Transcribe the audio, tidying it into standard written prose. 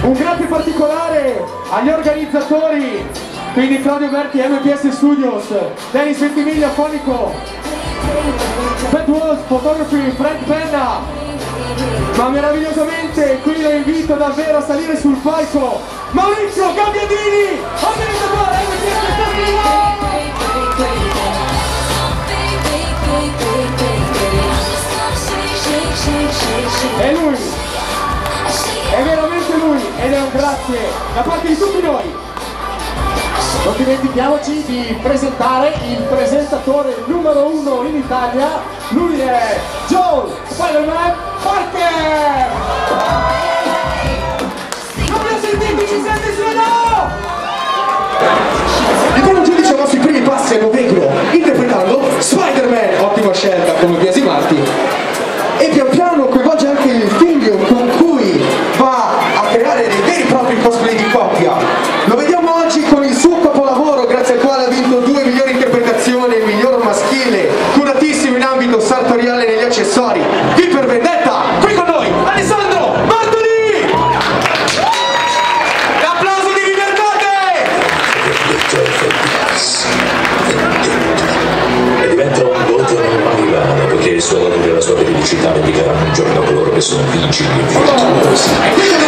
Un grazie particolare agli organizzatori, quindi Claudio Berti, MPS Studios, Dennis Ventimiglia, Fonico, Pet Wolf, Photography, Frank Penna, ma meravigliosamente qui lo invito davvero a salire sul palco, Maurizio Gabbiadini, organizzatore MPS Studios! È lui, è veramente lui, ed è un grazie da parte di tutti noi. Non dimentichiamoci di presentare il presentatore numero 1 in Italia, lui è Joel Spider-Man Parker! Non mi ho sentito, ci sente su no? E come giudice i nostri primi passi a Novegro, interpretando Spider-Man, ottima scelta come biasimarti, e pian piano coinvolge anche il figlio con cui va a creare dei veri e propri cosplay di coppia. Lo vediamo oggi con il suo capolavoro, grazie al quale ha vinto 2 migliori interpretazioni, il miglior maschile, curatissimo in ambito sartoriale negli accessori. V per Vendetta, qui con noi, Alessandro Bartoli! L'applauso di E diventa un voto normale, perché il suo valore e la sua veridicità vendicheranno un giorno coloro che sono vigili e virtuosi.